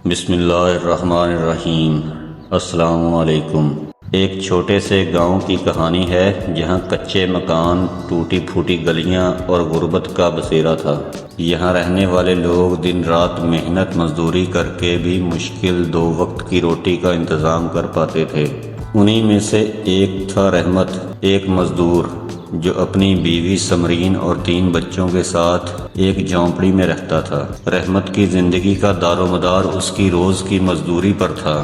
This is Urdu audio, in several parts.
بسم اللہ الرحمن الرحیم۔ السلام علیکم۔ ایک چھوٹے سے گاؤں کی کہانی ہے جہاں کچے مکان، ٹوٹی پھوٹی گلیاں اور غربت کا بسیرا تھا۔ یہاں رہنے والے لوگ دن رات محنت مزدوری کر کے بھی مشکل 2 وقت کی روٹی کا انتظام کر پاتے تھے۔ انہی میں سے ایک تھا رحمت، ایک مزدور جو اپنی بیوی سمرین اور 3 بچوں کے ساتھ ایک جھونپڑی میں رہتا تھا۔ رحمت کی زندگی کا دار و مدار اس کی روز کی مزدوری پر تھا۔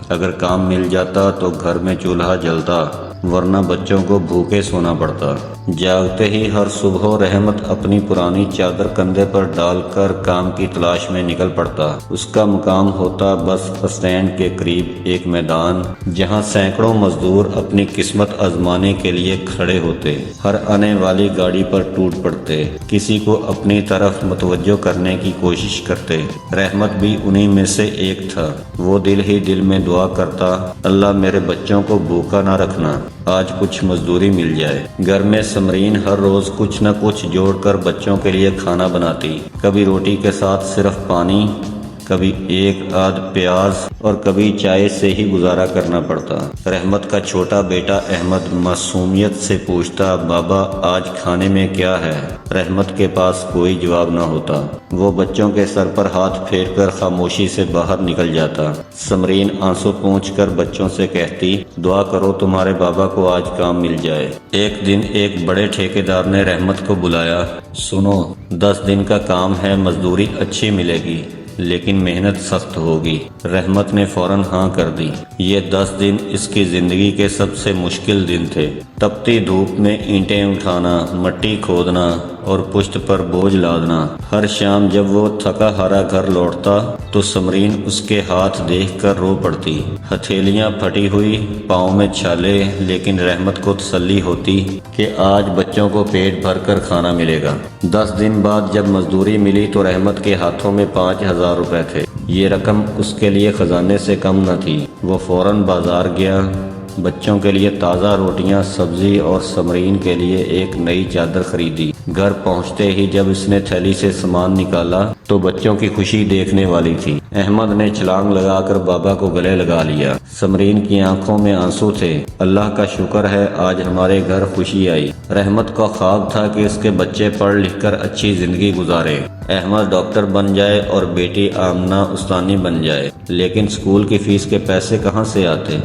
اگر کام مل جاتا تو گھر میں چولہا جلتا، ورنہ بچوں کو بھوکے سونا پڑتا۔ جاگتے ہی ہر صبح رحمت اپنی پرانی چادر کندھے پر ڈال کر کام کی تلاش میں نکل پڑتا۔ اس کا مقام ہوتا بس اسٹینڈ کے قریب ایک میدان، جہاں سینکڑوں مزدور اپنی قسمت آزمانے کے لیے کھڑے ہوتے، ہر آنے والی گاڑی پر ٹوٹ پڑتے، کسی کو اپنی طرف متوجہ کرنے کی کوشش کرتے۔ رحمت بھی انہی میں سے ایک تھا۔ وہ دل ہی دل میں دعا کرتا، اللہ میرے بچوں کو بھوکا نہ رکھنا، آج کچھ مزدوری مل جائے۔ گھر میں سمرین ہر روز کچھ نہ کچھ جوڑ کر بچوں کے لیے کھانا بناتی، کبھی روٹی کے ساتھ صرف پانی، کبھی ایک آدھ پیاز اور کبھی چائے سے ہی گزارا کرنا پڑتا۔ رحمت کا چھوٹا بیٹا احمد معصومیت سے پوچھتا، بابا آج کھانے میں کیا ہے؟ رحمت کے پاس کوئی جواب نہ ہوتا۔ وہ بچوں کے سر پر ہاتھ پھیر کر خاموشی سے باہر نکل جاتا۔ سمرین آنسو پونچھ کر بچوں سے کہتی، دعا کرو تمہارے بابا کو آج کام مل جائے۔ ایک دن ایک بڑے ٹھیکیدار نے رحمت کو بلایا، سنو 10 دن کا کام ہے، مزدوری اچھی ملے گی لیکن محنت سخت ہوگی۔ رحمت نے فوراً ہاں کر دی۔ یہ 10 دن اس کی زندگی کے سب سے مشکل دن تھے۔ تپتی دھوپ میں اینٹیں اٹھانا، مٹی کھودنا اور پشت پر بوجھ لادنا۔ ہر شام جب وہ تھکا ہارا گھر لوٹتا تو سمرین اس کے ہاتھ دیکھ کر رو پڑتی۔ ہتھیلیاں پھٹی ہوئی، پاؤں میں چھالے، لیکن رحمت کو تسلی ہوتی کہ آج بچوں کو پیٹ بھر کر کھانا ملے گا۔ 10 دن بعد جب مزدوری ملی تو رحمت کے ہاتھوں میں 5000 روپے تھے۔ یہ رقم اس کے لیے خزانے سے کم نہ تھی۔ وہ فوراً بازار گیا، بچوں کے لیے تازہ روٹیاں، سبزی اور سمرین کے لیے ایک نئی چادر خریدی۔ گھر پہنچتے ہی جب اس نے تھیلی سے سامان نکالا تو بچوں کی خوشی دیکھنے والی تھی۔ احمد نے چھلانگ لگا کر بابا کو گلے لگا لیا۔ سمرین کی آنکھوں میں آنسو تھے، اللہ کا شکر ہے آج ہمارے گھر خوشی آئی۔ رحمت کا خواب تھا کہ اس کے بچے پڑھ لکھ کر اچھی زندگی گزارے، احمد ڈاکٹر بن جائے اور بیٹی آمنہ استانی بن جائے، لیکن اسکول کی فیس کے پیسے کہاں سے آتے؟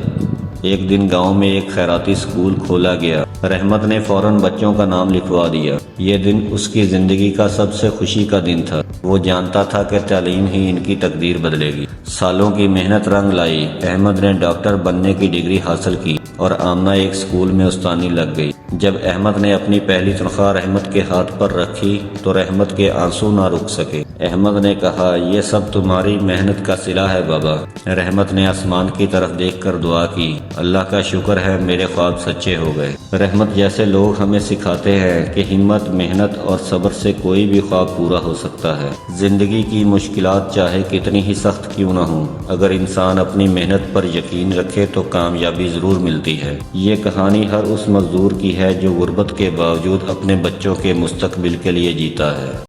ایک دن گاؤں میں ایک خیراتی اسکول کھولا گیا۔ رحمت نے فوراً بچوں کا نام لکھوا دیا۔ یہ دن اس کی زندگی کا سب سے خوشی کا دن تھا۔ وہ جانتا تھا کہ تعلیم ہی ان کی تقدیر بدلے گی۔ سالوں کی محنت رنگ لائی۔ احمد نے ڈاکٹر بننے کی ڈگری حاصل کی اور آمنہ ایک اسکول میں استانی لگ گئی۔ جب احمد نے اپنی پہلی تنخواہ رحمت کے ہاتھ پر رکھی تو رحمت کے آنسو نہ رک سکے۔ احمد نے کہا، یہ سب تمہاری محنت کا صلہ ہے بابا۔ رحمت نے آسمان کی طرف دیکھ کر دعا کی، اللہ کا شکر ہے میرے خواب سچے ہو گئے۔ رحمت جیسے لوگ ہمیں سکھاتے ہیں کہ ہمت، محنت اور صبر سے کوئی بھی خواب پورا ہو سکتا ہے۔ زندگی کی مشکلات چاہے کتنی ہی سخت کیوں نہ ہوں، اگر انسان اپنی محنت پر یقین رکھے تو کامیابی ضرور ملتی ہے۔ یہ کہانی ہر اس مزدور کی ہے جو غربت کے باوجود اپنے بچوں کے مستقبل کے لیے جیتا ہے۔